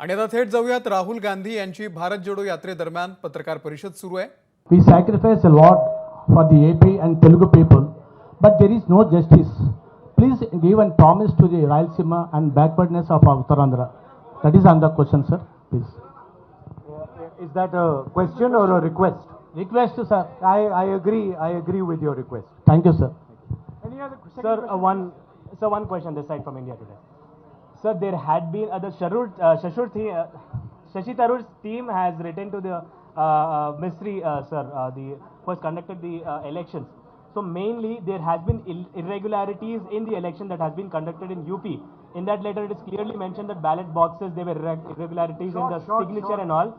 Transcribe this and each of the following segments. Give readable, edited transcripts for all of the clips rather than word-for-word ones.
आणि आता थेट जाऊयात राहुल गांधी यांची भारत जोडो यात्रेदरम्यान पत्रकार परिषद सुरू आहे. We sacrifice a lot for the AP and Telugu people, but there is no justice. Please give a promise to the Rayalaseema and backwardness of Uttarandhra. That is another question, sir. Please. Is that a question or a request? Request, sir. I agree with your request. Thank you, sir. Any other question? Sir, one question this side from India today. Sir, there had been the Shashi Tharoor's team has written to the ministry, sir, who has conducted the elections. So mainly there has been irregularities in the election that has been conducted in UP. In that letter, it is clearly mentioned that ballot boxes there were irregularities in the signature and all.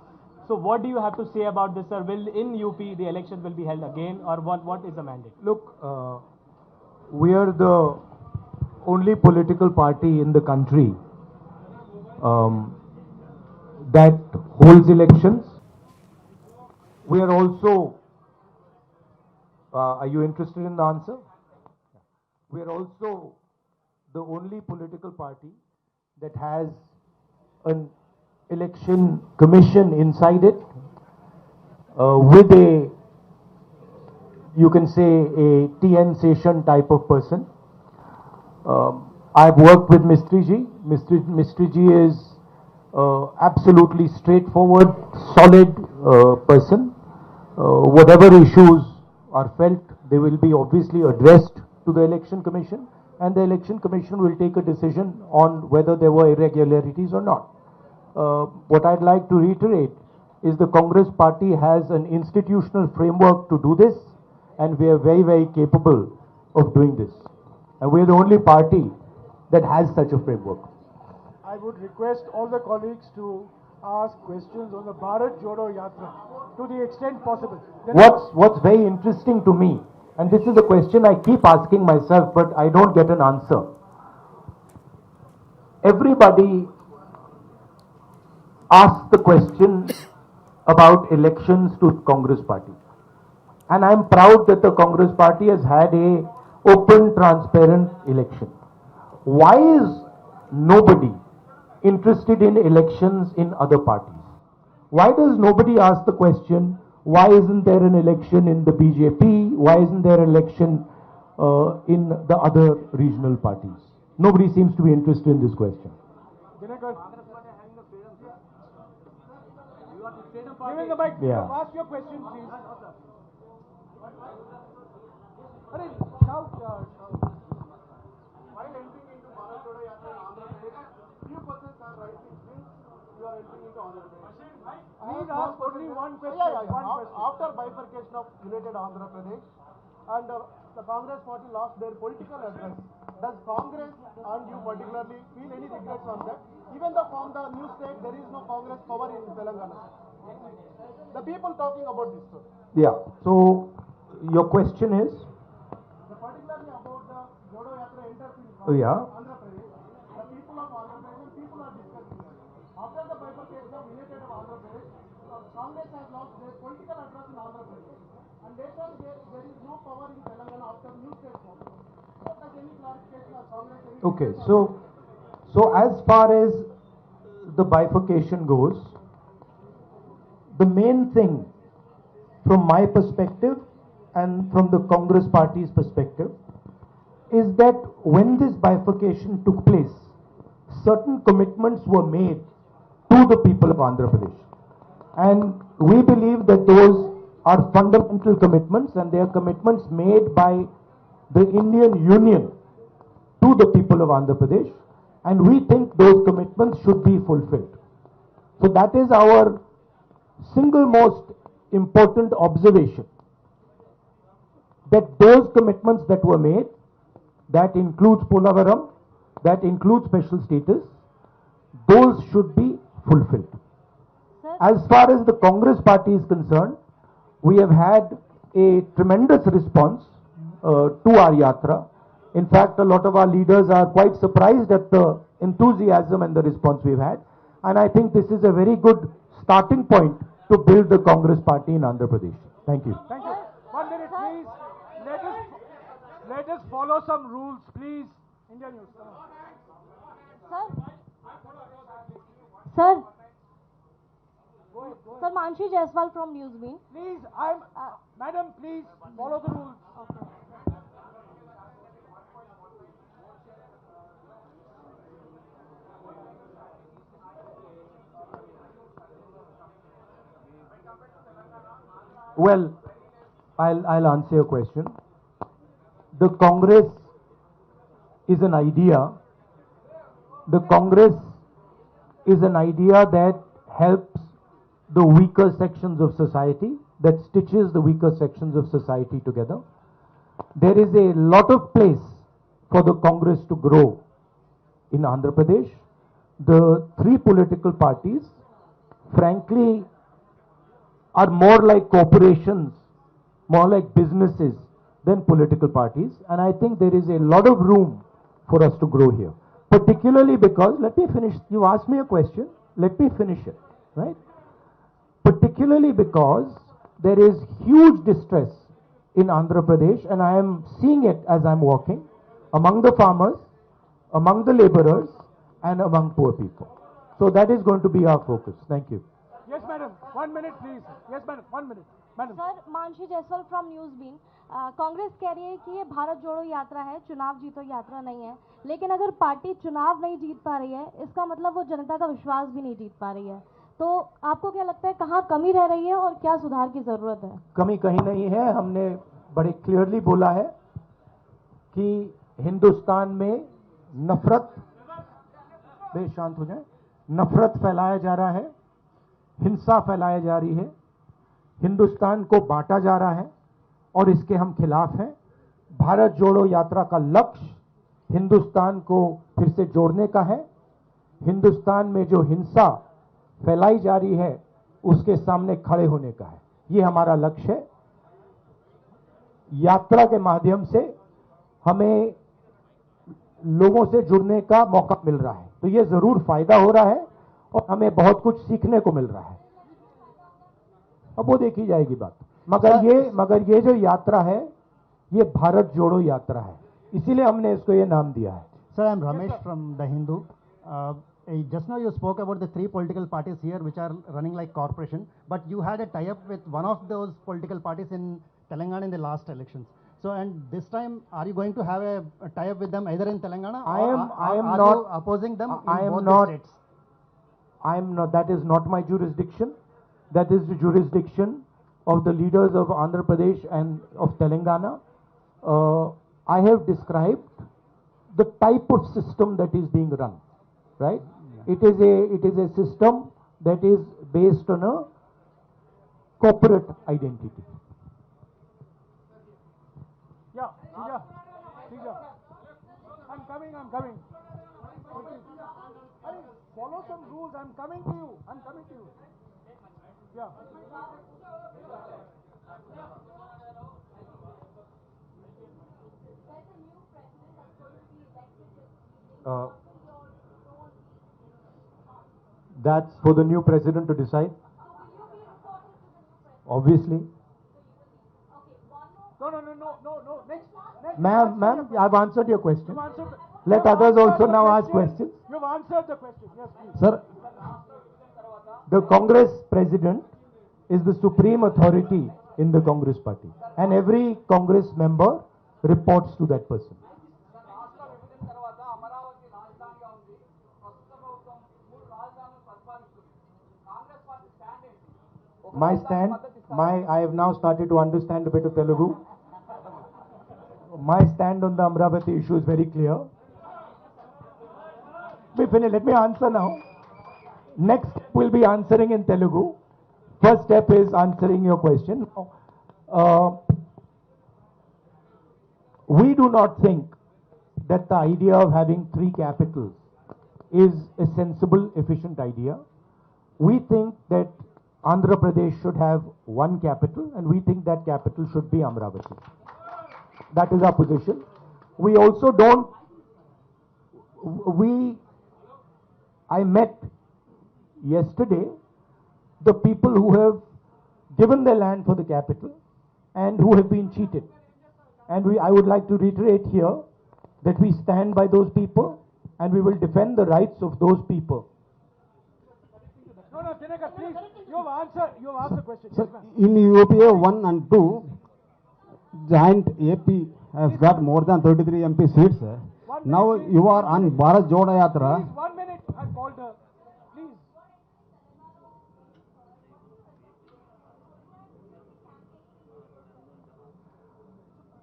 So what do you have to say about this, sir? Will in UP the elections will be held again, or what is the mandate? Look, we are the only political party in the country that holds elections. We are also, are you interested in the answer? We are also the only political party that has an election commission inside it with a, you can say, a TN session type of person. I've worked with Mistry Ji. Mistry Ji is absolutely straightforward, solid person. Whatever issues are felt, they will be obviously addressed to the election commission, and the election commission will take a decision on whether there were irregularities or not. What I'd like to reiterate is the Congress party has an institutional framework to do this, and we are very, very capable of doing this. And we are the only party that has such a framework. I would request all the colleagues to ask questions on the Bharat Jodo Yatra to the extent possible. What's very interesting to me, and this is a question I keep asking myself, but I don't get an answer. Everybody asks the question about elections to Congress party. And I'm proud that the Congress party has had a open, transparent election. Why is nobody interested in elections in other parties? Why does nobody ask the question, why isn't there an election in the BJP? Why isn't there an election in the other regional parties? Nobody seems to be interested in this question. Give me the mic. Yeah. Ask your question, please. Hurry, shout. While entering into Bharat Jodo Yatra in Andhra Pradesh, few persons are writing since you are entering into Andhra Pradesh. Please ask only one question. One question. After bifurcation of United Andhra Pradesh and the Congress party lost their political address, does Congress and you particularly feel any regrets on that? Even though from the new state there is no Congress power in Telangana. The people talking about this story. Yeah. So your question is? Particularly about the Jodo Yatra enters in Yeah. Andhra Pradesh. The people of Andhra Pradesh, people are discussing that. After the bifurcation of United of Andhra Pradesh, Congress has lost their political address in Andhra Pradesh. And later there is no power in Telangana after new state form. So does any clarification of Congress? Okay. So as far as the bifurcation goes, the main thing from my perspective and from the Congress party's perspective is that when this bifurcation took place, certain commitments were made to the people of Andhra Pradesh. And we believe that those are fundamental commitments, and they are commitments made by the Indian Union to the people of Andhra Pradesh, and we think those commitments should be fulfilled. So that is our single most important observation, that those commitments that were made, that includes Polavaram, that includes special status, those should be fulfilled. As far as the Congress party is concerned, we have had a tremendous response to our yatra. In fact, a lot of our leaders are quite surprised at the enthusiasm and the response we've had. And I think this is a very good starting point to build the Congress party in Andhra Pradesh. Thank you. Thank you. 1 minute, please. Let us follow some rules, please. Indian News. Sir. Sir, Manshi Jaiswal from Newsbeat. Please, madam, please follow the rules. Well, I'll answer your question. The Congress is an idea. The Congress is an idea that helps the weaker sections of society, that stitches the weaker sections of society together. There is a lot of place for the Congress to grow in Andhra Pradesh. The three political parties, frankly, are more like corporations, more like businesses than political parties. And I think there is a lot of room for us to grow here. Particularly because, let me finish, you asked me a question, let me finish it, right? Particularly because there is huge distress in Andhra Pradesh, and I am seeing it as I'm walking, among the farmers, among the laborers, and among poor people. So that is going to be our focus. Thank you. Yes, madam. 1 minute, please. Yes, madam. 1 minute. Madam. Sir, Mansi Jaiswal from न्यूज़बीन. कांग्रेस कह रही है कि ये भारत जोड़ो यात्रा है, चुनाव जीतो यात्रा नहीं है. लेकिन अगर पार्टी चुनाव नहीं जीत पा रही है, इसका मतलब वो जनता का विश्वास भी नहीं जीत पा रही है. तो आपको क्या लगता है कहाँ कमी रह रही है और क्या सुधार की जरूरत है? कमी कहीं नहीं है. हमने बड़े क्लियरली बोला है कि हिंदुस्तान में नफरत, शांत हो जाए, नफरत फैलाया जा रहा है, हिंसा फैलाई जा रही है, हिंदुस्तान को बांटा जा रहा है और इसके हम खिलाफ हैं. भारत जोड़ो यात्रा का लक्ष्य हिंदुस्तान को फिर से जोड़ने का है. हिंदुस्तान में जो हिंसा फैलाई जा रही है उसके सामने खड़े होने का है. ये हमारा लक्ष्य है. यात्रा के माध्यम से हमें लोगों से जुड़ने का मौका मिल रहा है, तो ये जरूर फायदा हो रहा है और हमें बहुत कुछ सीखने को मिल रहा है. अब वो देखी जाएगी बात. मगर ये जो यात्रा है ये भारत जोड़ो यात्रा है, इसीलिए हमने इसको ये नाम दिया है. Sir, I am Ramesh from The Hindu. Just now you spoke about the three political parties here which are running like corporation, but you had a tie-up with one of those political parties in Telangana in the last elections. So, and this time, are you going to have a tie-up with them either in Telangana I am are not you opposing them in I am both not, the states? I am not. That is not my jurisdiction. That is the jurisdiction of the leaders of Andhra Pradesh and of Telangana. I have described the type of system that is being run, right? It is a system that is based on a corporate identity. Yeah. I'm coming. Follow some rules. I'm coming to you. Yeah. That's for the new president to decide. Obviously. No. Next. Ma'am, I've answered your question. You've answered Let you've others answered also the now ask question. questions. You've answered the question. Yes, please. Sir, the Congress president is the supreme authority in the Congress party, and every Congress member reports to that person. My stand, I have now started to understand a bit of Telugu. My stand on the Amravati issue is very clear. Let me answer now. Next will be answering in Telugu. First step is answering your question. We do not think that the idea of having three capitals is a sensible, efficient idea. We think that Andhra Pradesh should have one capital, and we think that capital should be Amravati. That is our position. We also don't, I met yesterday the people who have given their land for the capital and who have been cheated. And I would like to reiterate here that we stand by those people and we will defend the rights of those people. Chinekar, please, you have asked the question. Sir, in UPA 1 and 2, joint AP has got more than 33 MP seats. Now you are on Bharat Jodo Yatra. Please, 1 minute, I called her. Please.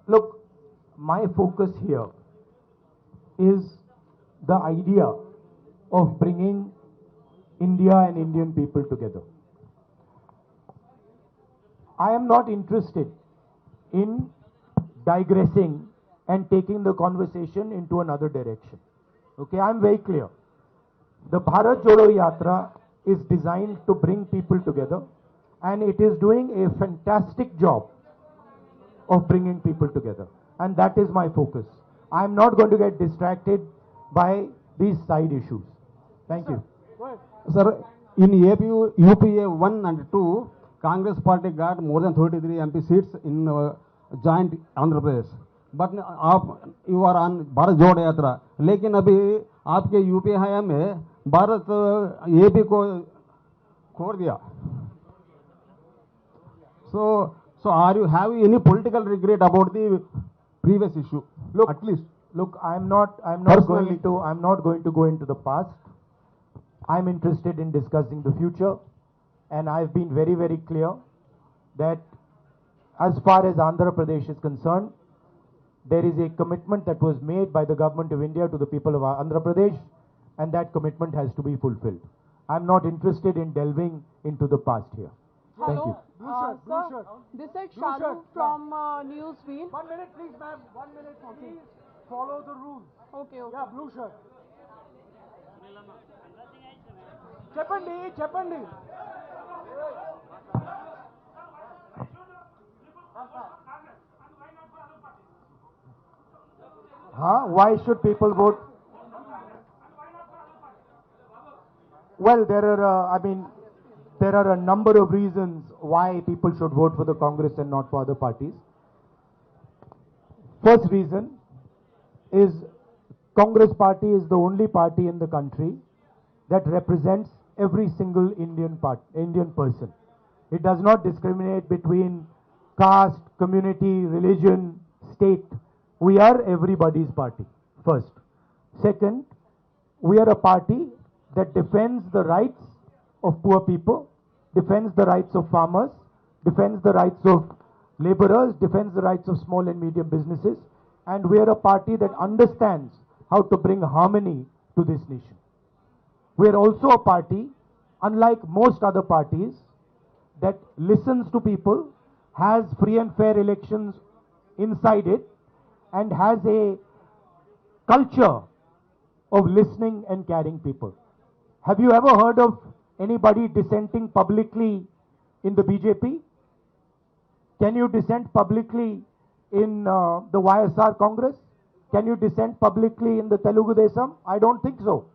Look, my focus here is the idea of bringing India and Indian people together. I am not interested in digressing and taking the conversation into another direction. Okay, I am very clear. The Bharat Jodo Yatra is designed to bring people together, and it is doing a fantastic job of bringing people together, and that is my focus. I am not going to get distracted by these side issues. Thank you. Go ahead. Sir, in UPA 1 and 2, Congress party got more than 33 MP seats in joint Andhra Pradesh. But आप you are on Bharat जोड़ो यात्रा, लेकिन अभी आपके UPA हयाम में Bharat AP को छोड़ दिया. So are you having any political regret about the previous issue? Look, At least. Look, I'm not Personally. going to go into the past. I'm interested in discussing the future, and I've been very, very clear that as far as Andhra Pradesh is concerned, there is a commitment that was made by the government of India to the people of Andhra Pradesh, and that commitment has to be fulfilled. I'm not interested in delving into the past here. Thank you. Blue shirt, blue Sir, shirt. this is Blue Shalu shirt, from Newswheel. 1 minute, please, ma'am. 1 minute. Please follow the rules. Okay, okay. Yeah, blue shirt. Cheppandi. Why should people vote? Well, there are a number of reasons why people should vote for the Congress and not for other parties. First reason is Congress party is the only party in the country that represents every single Indian person. It does not discriminate between caste, community, religion, state. We are everybody's party, first. Second, we are a party that defends the rights of poor people, defends the rights of farmers, defends the rights of laborers, defends the rights of small and medium businesses, and we are a party that understands how to bring harmony to this nation. We are also a party, unlike most other parties, that listens to people, has free and fair elections inside it, and has a culture of listening and caring people. Have you ever heard of anybody dissenting publicly in the BJP? Can you dissent publicly in the YSR Congress? Can you dissent publicly in the Telugu Desam? I don't think so.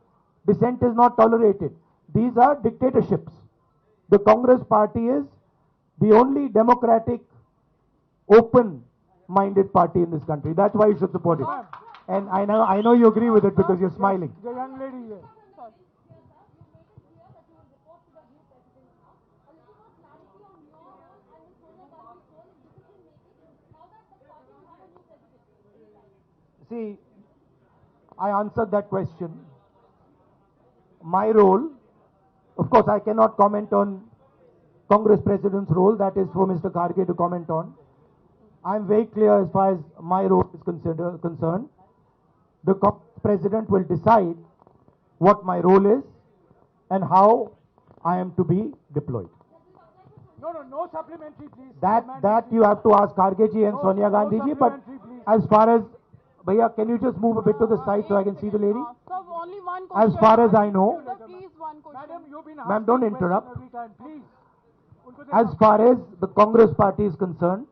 Dissent is not tolerated. These are dictatorships. The Congress party is the only democratic, open-minded party in this country. That's why you should support it. And I know you agree with it because you're smiling. The young lady here. See, I answered that question. My role, of course, I cannot comment on Congress President's role. That is for Mr. Kharge to comment on. I am very clear as far as my role is concerned. The President will decide what my role is and how I am to be deployed. No supplementary, please. That you have to ask Kharge ji and No, Sonia no Gandhi ji. But supplementary, please. as far as, Bhaiya, can you just move a bit to the side so I can see the lady? Sir, only one question. As far as I know, Sir, please, one question. Madam, you've been Ma'am, don't asking interrupt. questions every time, please. as far as the Congress party is concerned,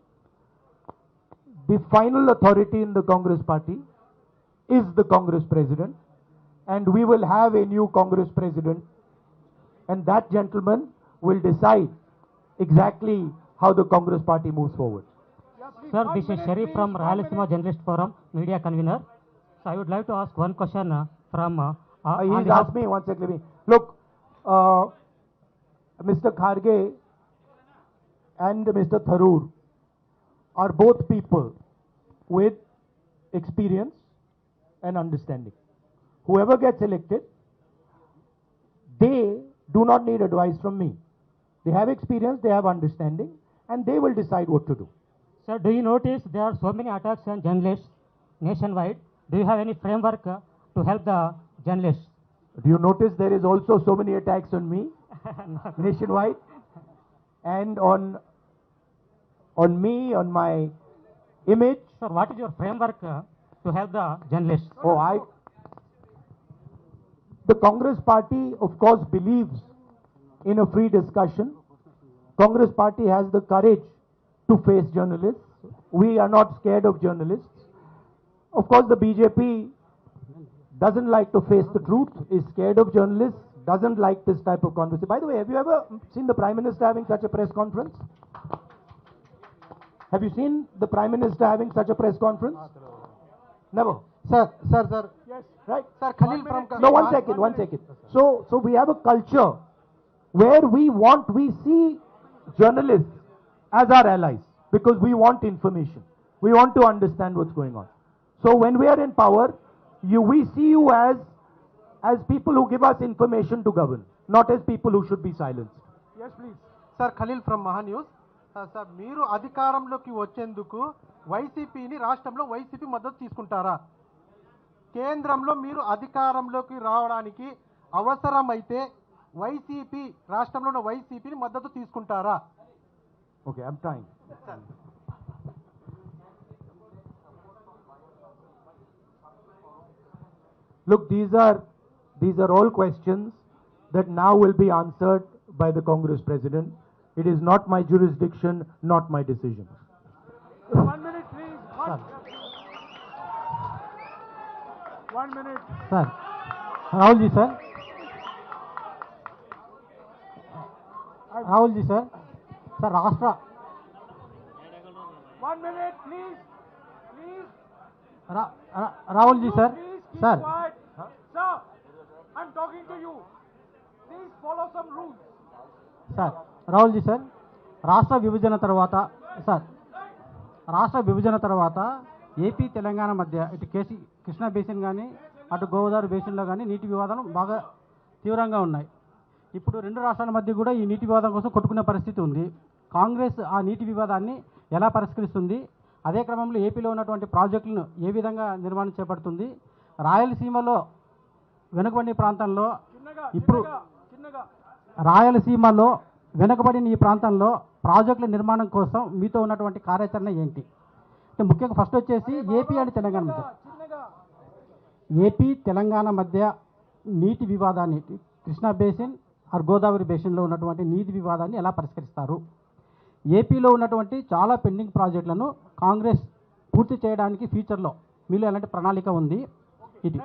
the final authority in the Congress party is the Congress president, and we will have a new Congress president, and that gentleman will decide exactly how the Congress party moves forward. Sir, this is Sharif from Rayalaseema Journalist Forum, media convener. So I would like to ask one question from. He's asked me, one second, let me. Look, Mr. Kharge and Mr. Tharoor are both people with experience and understanding. Whoever gets elected, they do not need advice from me. They have experience, they have understanding, and they will decide what to do. Sir, do you notice there are so many attacks on journalists nationwide? Do you have any framework to help the journalists? Do you notice there is also so many attacks on me nationwide and on me, on my image? Sir, what is your framework to help the journalists? The Congress party, of course, believes in a free discussion. Congress party has the courage to face journalists. We are not scared of journalists. Of course, the BJP doesn't like to face the truth, is scared of journalists, doesn't like this type of conversation. By the way, have you ever seen the Prime Minister having such a press conference? Have you seen the Prime Minister having such a press conference? Never. Sir. Yes. Right? Sir, Khalil from... No, one second. So we have a culture where we see journalists as our allies because we want information. We want to understand what's going on. So when we are in power, we see you as people who give us information to govern, not as people who should be silenced. Yes, please. Sir Khaleel from Maha News. Sir మీరు అధికారంలోకి వచ్చేందుకు వైసీపీని రాష్ట్రంలో YCP మద్దతు తీసుకుంటారా? కేంద్రంలో మీరు అధికారంలోకి రావడానికి అవసరమైతే వైసీపీ రాష్ట్రంలో ఉన్న వైసీపీని మద్దతు తీసుకుంటారా? Okay, I'm trying. Look, these are all questions that now will be answered by the Congress President. It is not my jurisdiction, not my decision. 1 minute, please. 1 minute. Sir, Rahul ji, sir. Rahul ji, sir. Sir, Rashtra. 1 minute, please. Please. Rahul ji, sir. Please keep Sir. quiet. Sir, I'm talking to you. Please follow some rules. Sir Rahul ji sir రాష్ట్ర విభజన తర్వాత AP Telangana మధ్య ఇటు Krishna basin కానీ అటు గోదావరి బేసిన్లో కానీ నీటి వివాదాలు బాగా తీవ్రంగా ఉన్నాయి. ఇప్పుడు రెండు రాష్ట్రాల మధ్య కూడా ఈ నీటి వివాదం కోసం కొట్టుకునే పరిస్థితి ఉంది. కాంగ్రెస్ ఆ నీటి వివాదాన్ని ఎలా పరిష్కరిస్తుంది? అదే క్రమంలో ఏపీలో ఉన్నటువంటి ప్రాజెక్టులను ఏ విధంగా నిర్మాణం చేపడుతుంది? రాయలసీమలో వెనుకబడిన ప్రాంతంలో ఇప్పుడు రాయలసీమలో వెనుకబడిన ఈ ప్రాంతంలో ప్రాజెక్టుల నిర్మాణం కోసం మీతో ఉన్నటువంటి కార్యాచరణ ఏంటి? అంటే ముఖ్యంగా ఫస్ట్ వచ్చేసి ఏపీ తెలంగాణ మధ్య నీటి వివాదాన్ని కృష్ణా బేసిన్ ఆర్ గోదావరి బేసిన్లో ఉన్నటువంటి నీటి వివాదాన్ని ఎలా పరిష్కరిస్తారు? ఏపీలో ఉన్నటువంటి చాలా పెండింగ్ ప్రాజెక్టులను కాంగ్రెస్ పూర్తి చేయడానికి ఫ్యూచర్లో మీలో ఎలాంటి ప్రణాళిక ఉంది? ఇది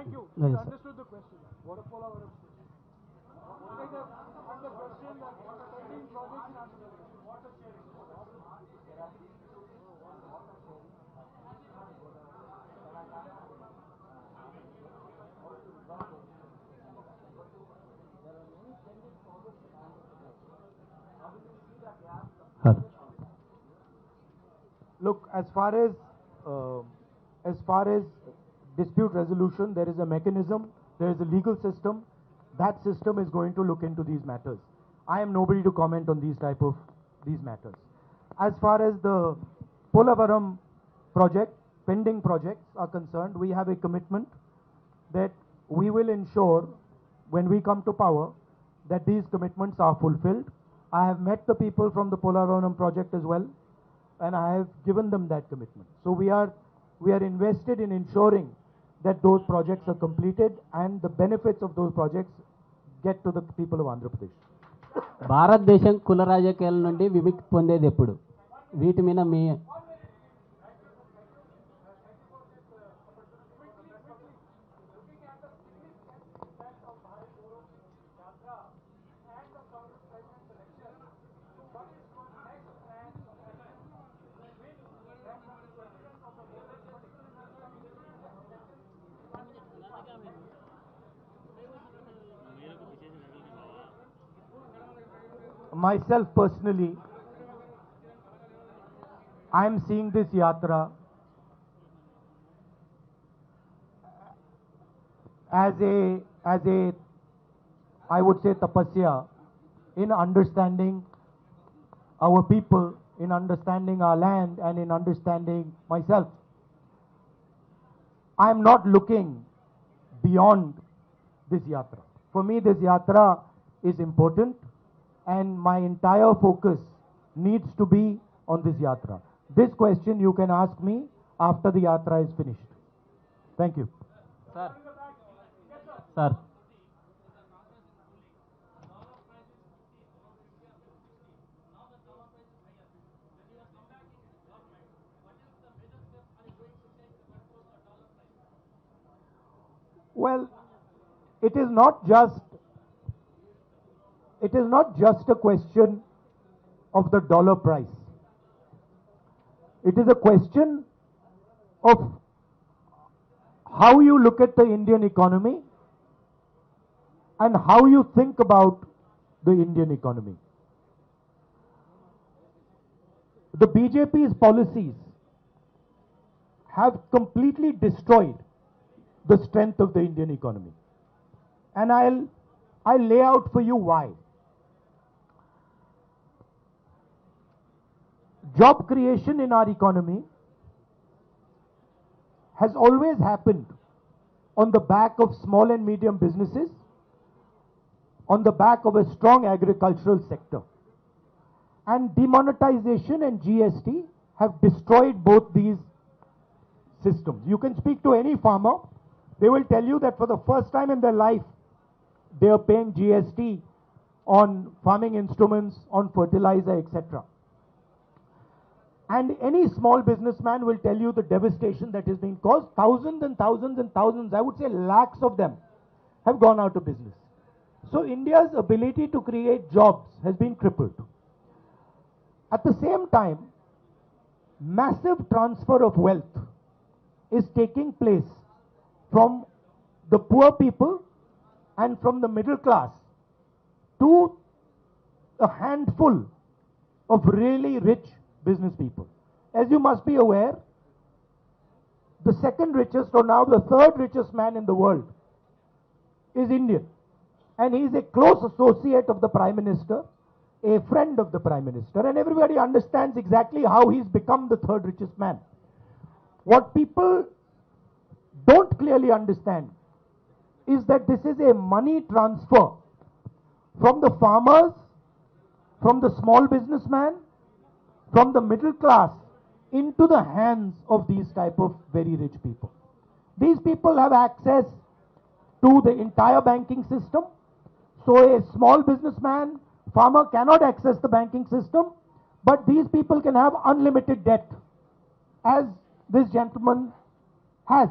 Understood the question. What a follow-up. And the question that pending projects in Andhra Pradesh. Water sharing. Look, as far as dispute resolution, there is a mechanism, there is a legal system. That system is going to look into these matters. I am nobody to comment on these matters. As far as the Polavaram project, pending projects are concerned, we have a commitment that we will ensure when we come to power that these commitments are fulfilled. I have met the people from the Polavaram project as well, and I have given them that commitment. So we are invested in ensuring that those projects are completed and the benefits of those projects get to the people of Andhra Pradesh. భారతదేశం కుల రాజకీయాల నుండి విముక్తి పొందేది ఎప్పుడు? వీటి మీద మీ myself personally, I am seeing this yatra as a I would say tapasya in understanding our people, in understanding our land, and in understanding myself. I am not looking beyond this yatra. For me, this yatra is important, and my entire focus needs to be on this yatra. This question you can ask me after the yatra is finished. Thank you. Sir. Well, it is not just a question of the dollar price. It is a question of how you look at the Indian economy and how you think about the Indian economy. The BJP's policies have completely destroyed the strength of the Indian economy. And I'll lay out for you why. Job creation in our economy has always happened on the back of small and medium businesses, on the back of a strong agricultural sector. And demonetization and GST have destroyed both these systems. You can speak to any farmer, they will tell you that for the first time in their life, they are paying GST on farming instruments, on fertilizer, etc. And any small businessman will tell you the devastation that has been caused. Thousands and thousands and thousands, I would say lakhs of them, have gone out of business. So India's ability to create jobs has been crippled. At the same time, massive transfer of wealth is taking place from the poor people and from the middle class to a handful of really rich business people. As you must be aware, the second richest, or now the third richest man in the world is Indian. And he is a close associate of the Prime Minister, a friend of the Prime Minister, and everybody understands exactly how he's become the third richest man. What people don't clearly understand is that this is a money transfer from the farmers, from the small businessman, from the middle class into the hands of these type of very rich people. These people have access to the entire banking system. So a small businessman, farmer cannot access the banking system, but these people can have unlimited debt, as this gentleman has.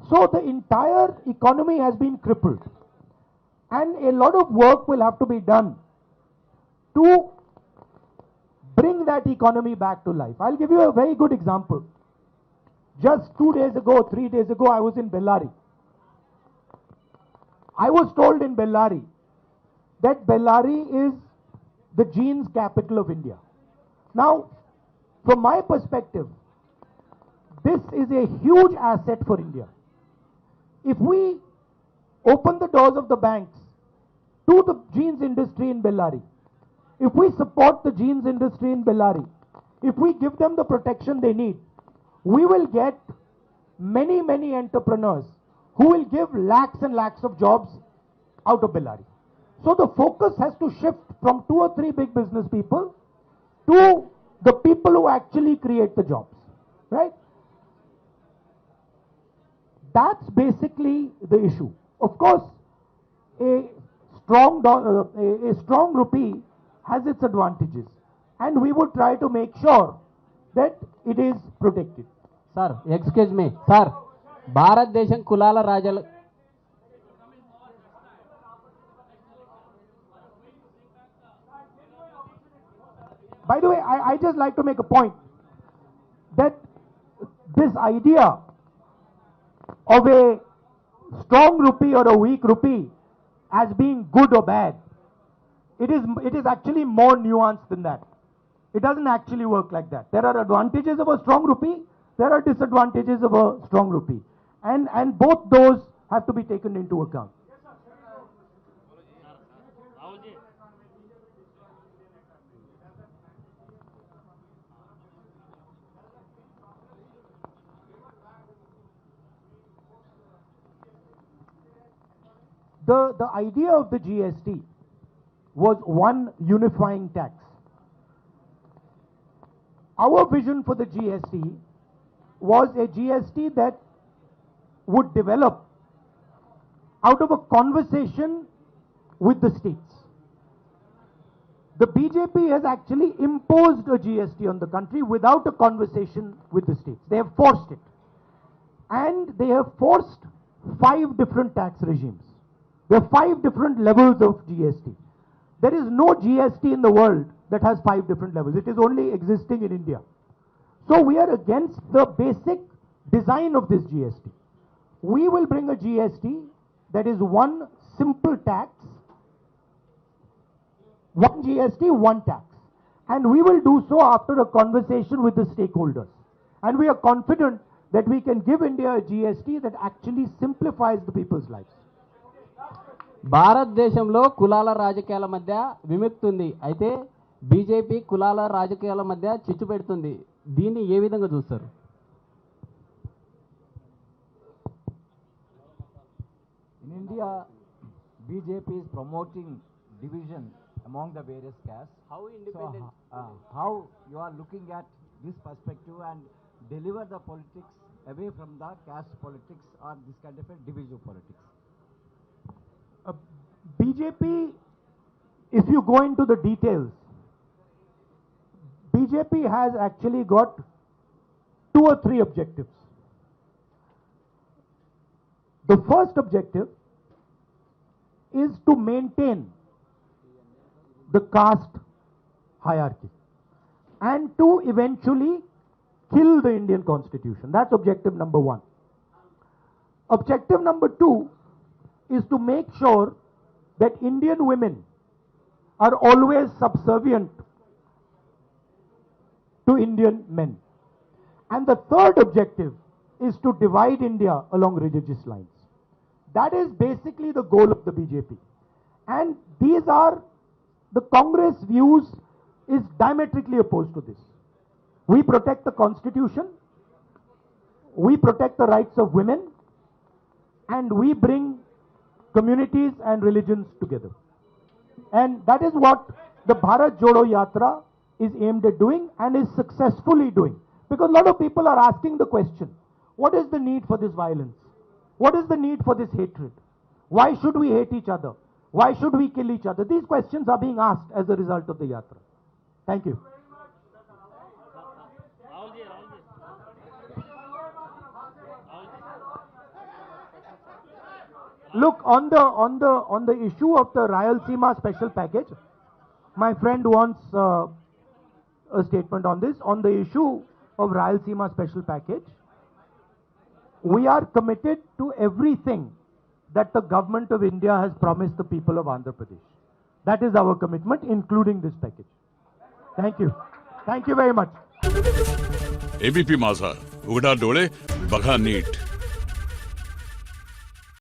So the entire economy has been crippled, and a lot of work will have to be done to bring that economy back to life. I'll give you a very good example. Just 2 days ago, 3 days ago, I was in Bellary. I was told in Bellary that Bellary is the jeans capital of India. Now, from my perspective, this is a huge asset for India. If we open the doors of the banks to the jeans industry in Bellary, if we support the jeans industry in Bellary, if we give them the protection they need, we will get many, many entrepreneurs who will give lakhs and lakhs of jobs out of Bellary. So the focus has to shift from 2 or 3 big business people to the people who actually create the jobs, right? That's basically the issue. Of course, a strong rupee has its advantages, and we would try to make sure that it is protected. Sir, excuse me. Sir, భారతదేశం కులాల రాజాలు. By the way, I just like to make a point that this idea of a strong rupee or a weak rupee as being good or bad it is actually more nuanced than that. It doesn't actually work like that. There are advantages of a strong rupee, there are disadvantages of a strong rupee. And both those have to be taken into account. The idea of the GST was one unifying tax. Our vision for the GST was a GST that would develop out of a conversation with the states. The BJP has actually imposed a GST on the country without a conversation with the states. They have forced it. And they have forced 5 different tax regimes. There are 5 different levels of GST. There is no GST in the world that has 5 different levels. It is only existing in India. So we are against the basic design of this GST. We will bring a GST that is one simple tax, one GST, one tax. And we will do so after a conversation with the stakeholders. And we are confident that we can give India a GST that actually simplifies the people's lives. భారతదేశంలో కులాల రాజకీయాల మధ్య విముక్తి ఉంది. అయితే BJP కులాల రాజకీయాల మధ్య చిచ్చు పెడుతుంది. దీన్ని ఏ విధంగా చూస్తారు? In India, BJP is promoting division among the various castes. How independent? So, how you are looking at this perspective and deliver the politics away from the caste politics or this kind of a divisive politics? BJP, if you go into the details, BJP has actually got 2 or 3 objectives. The first objective is to maintain the caste hierarchy and to eventually kill the Indian constitution. That's objective number 1. Objective number 2 is to make sure that Indian women are always subservient to Indian men. And the third objective is to divide India along religious lines. That is basically the goal of the BJP. And these are, the Congress views is diametrically opposed to this. We protect the constitution, we protect the rights of women, and we bring communities and religions together. And that is what the Bharat Jodo Yatra is aimed at doing and is successfully doing. Because a lot of people are asking the question, what is the need for this violence? What is the need for this hatred? Why should we hate each other? Why should we kill each other? These questions are being asked as a result of the yatra. Thank you. Look, on the issue of the Rayalaseema special package, my friend wants a statement on this. On the issue of Rayalaseema special package, we are committed to everything that the government of India has promised the people of Andhra Pradesh. That is our commitment, including this package. Thank you. Thank you very much. ABP Majha, उघडा डोळे बघा NEET.